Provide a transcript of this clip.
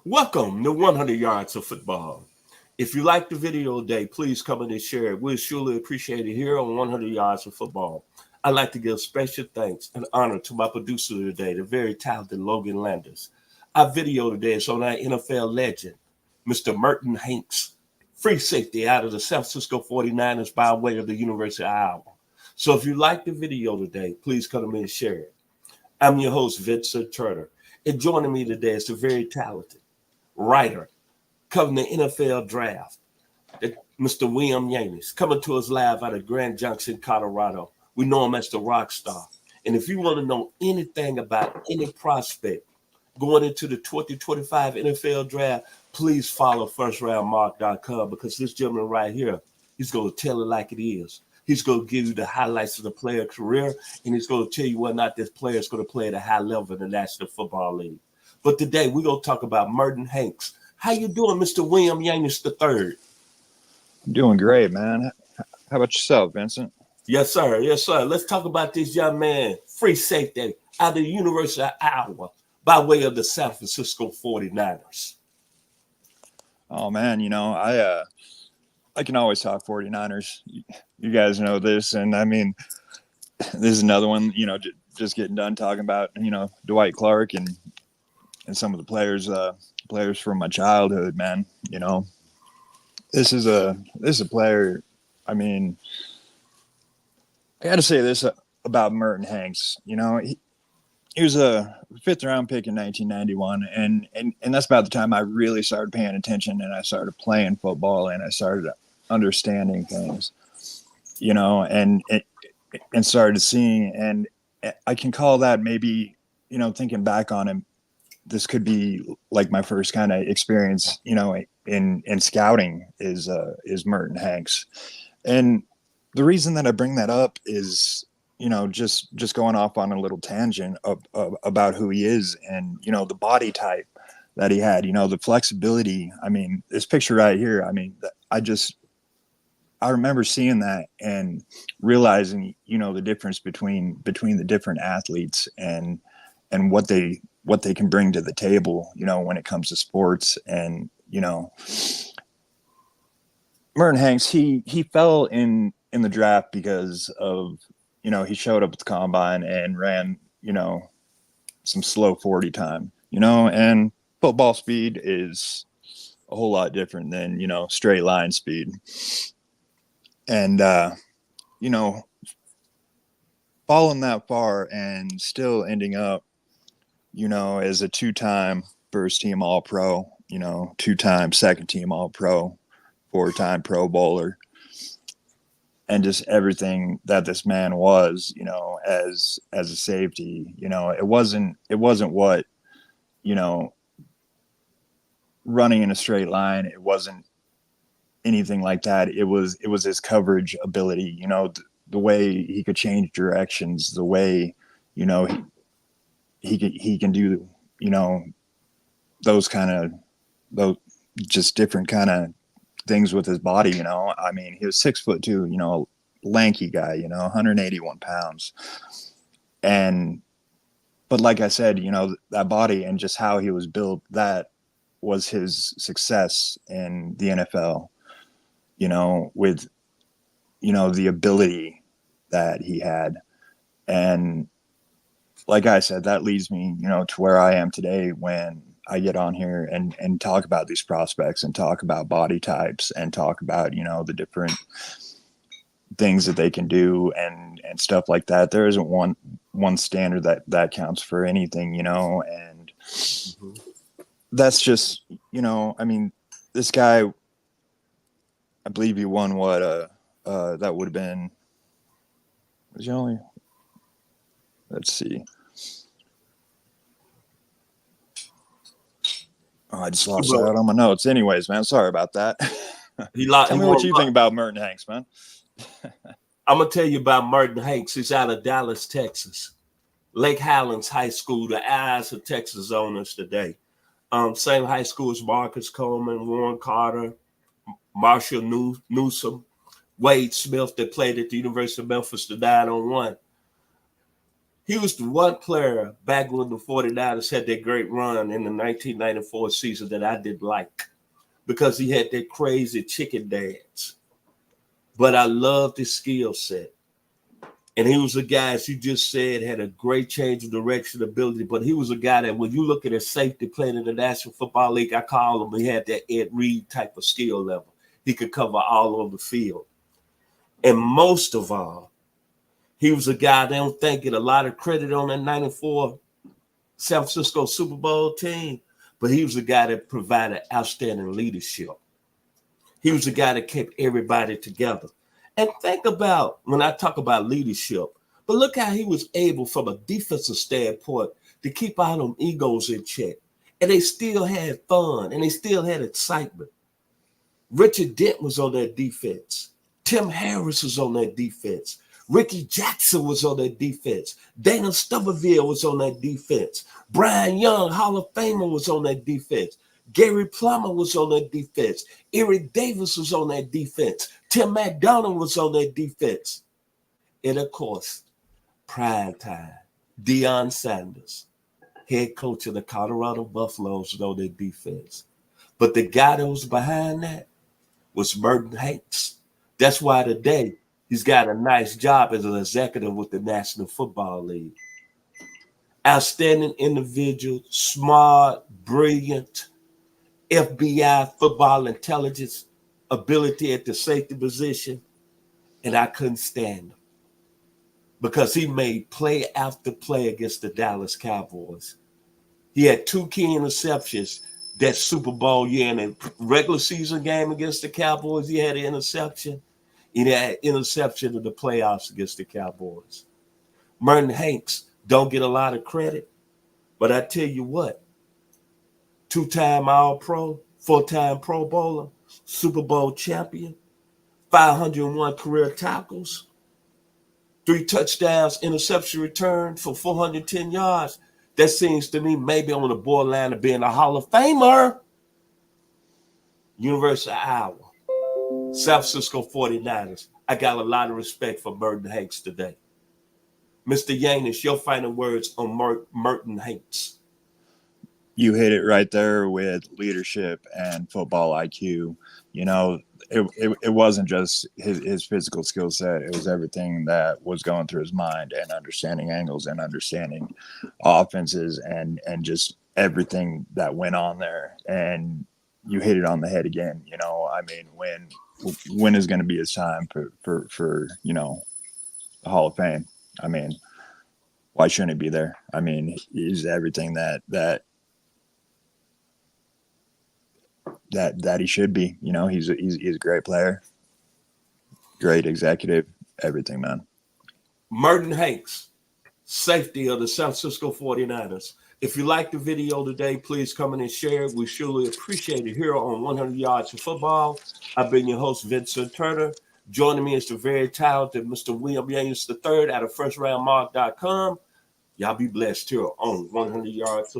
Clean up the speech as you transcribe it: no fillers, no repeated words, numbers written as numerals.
Welcome to 100 Yards of Football. If you like the video today, please come in and share it. We'll surely appreciate it here on 100 Yards of Football. I'd like to give special thanks and honor to my producer today, the very talented Logan Landers. Our video today is on our NFL legend, Mr. Merton Hanks, free safety out of the San Francisco 49ers by way of the University of Iowa. So if you like the video today, please come in and share it. I'm your host, Vincent Turner, and joining me today is the very talented writer covering the NFL draft, Mr. William Yanish, coming to us live out of Grand Junction, Colorado. We know him as the rock star. And if you want to know anything about any prospect going into the 2025 NFL draft, please follow firstroundmark.com because this gentleman right here, he's going to tell it like it is. He's going to give you the highlights of the player career, and he's going to tell you whether or not this player is going to play at a high level in the National Football League. But today, we're going to talk about Merton Hanks. How you doing, Mr. William Yanish III? I'm doing great, man. How about yourself, Vincent? Yes, sir. Yes, sir. Let's talk about this young man, free safety out of the University of Iowa by way of the San Francisco 49ers. Oh, man, I can always talk 49ers. You guys know this. And, I mean, this is another one, just getting done talking about, Dwight Clark and some of the players from my childhood, man. This is a player. I mean, I got to say this about Merton Hanks. He was a fifth round pick in 1991, and that's about the time I really started paying attention and I started playing football and I started understanding things, and started seeing. And I can call that maybe, thinking back on him, this could be like my first kind of experience, in scouting is Merton Hanks. And the reason that I bring that up is, just going off on a little tangent about who he is and, the body type that he had, the flexibility. I mean, this picture right here, I mean, I remember seeing that and realizing, the difference between the different athletes and what they can bring to the table, when it comes to sports. And, Merton Hanks, he fell in the draft because of, he showed up at the combine and ran, some slow 40 time, and football speed is a whole lot different than, straight line speed. And, falling that far and still ending up, as a two-time first team All-Pro, two-time second team All-Pro, four-time Pro Bowler, and just everything that this man was, as a safety. It wasn't what, running in a straight line. It wasn't anything like that. It was his coverage ability, the way he could change directions, the way, he can do, those just different kind of things with his body. I mean, he was 6'2", lanky guy, 181 pounds. But like I said, that body and just how he was built, that was his success in the NFL, with, the ability that he had. And like I said, that leads me, to where I am today when I get on here and talk about these prospects and talk about body types and talk about, the different things that they can do and stuff like that. There isn't one standard that counts for anything, and that's just, I mean, this guy, I believe he won that would have been, was he only, let's see. Oh, I just lost out on my notes. Anyways, man, sorry about that. Tell me what you think about Merton Hanks, man. I'm going to tell you about Merton Hanks. He's out of Dallas, Texas. Lake Highlands High School, the eyes of Texas owners today. Same high school as Marcus Coleman, Warren Carter, Marshall Newsom, Wade Smith that played at the University of Memphis, the 9-on-1. He was the one player back when the 49ers had that great run in the 1994 season that I did like because he had that crazy chicken dance. But I loved his skill set. And he was a guy, as you just said, had a great change of direction ability. But he was a guy that when you look at his safety playing in the National Football League, I call him, he had that Ed Reed type of skill level. He could cover all over the field. And most of all, he was a guy they don't think get a lot of credit on that 94 San Francisco Super Bowl team, but he was a guy that provided outstanding leadership. He was a guy that kept everybody together. And think about when I talk about leadership, but look how he was able from a defensive standpoint to keep all them egos in check. And they still had fun and they still had excitement. Richard Dent was on that defense. Tim Harris was on that defense. Ricky Jackson was on that defense. Dana Stubberville was on that defense. Brian Young, Hall of Famer, was on that defense. Gary Plummer was on that defense. Eric Davis was on that defense. Tim McDonald was on that defense. And of course, prime time, Deion Sanders, head coach of the Colorado Buffaloes, was on that defense. But the guy that was behind that was Merton Hanks. That's why today he's got a nice job as an executive with the National Football League. Outstanding individual, smart, brilliant, FBI football intelligence ability at the safety position, and I couldn't stand him because he made play after play against the Dallas Cowboys. He had 2 key interceptions that Super Bowl year in a regular season game against the Cowboys. He had an interception. He had an interception in the playoffs against the Cowboys. Merton Hanks don't get a lot of credit, but I tell you what, 2-time All-Pro, 4-time Pro Bowler, Super Bowl champion, 501 career tackles, 3 touchdowns, interception return for 410 yards. That seems to me maybe on the borderline of being a Hall of Famer. University of Iowa, San Francisco 49ers. I got a lot of respect for Merton Hanks today. Mr. Yanish, your final words on Merton Hanks. You hit it right there with leadership and football IQ. You know, it wasn't just his physical skill set. It was everything that was going through his mind and understanding angles and understanding offenses and just everything that went on there. And you hit it on the head again. You know, I mean, when is going to be his time for you know, the Hall of Fame? I mean, why shouldn't he be there? I mean, he's everything that he should be. You know, he's a great player, great executive, everything, man. Merton Hanks, safety of the San Francisco 49ers. If you like the video today, please come in and share it. We surely appreciate it here on 100 Yards of Football. I've been your host, Vincent Turner. Joining me is the very talented Mr. William Yanish III out of FirstRoundMark.com. Y'all be blessed here on 100 Yards of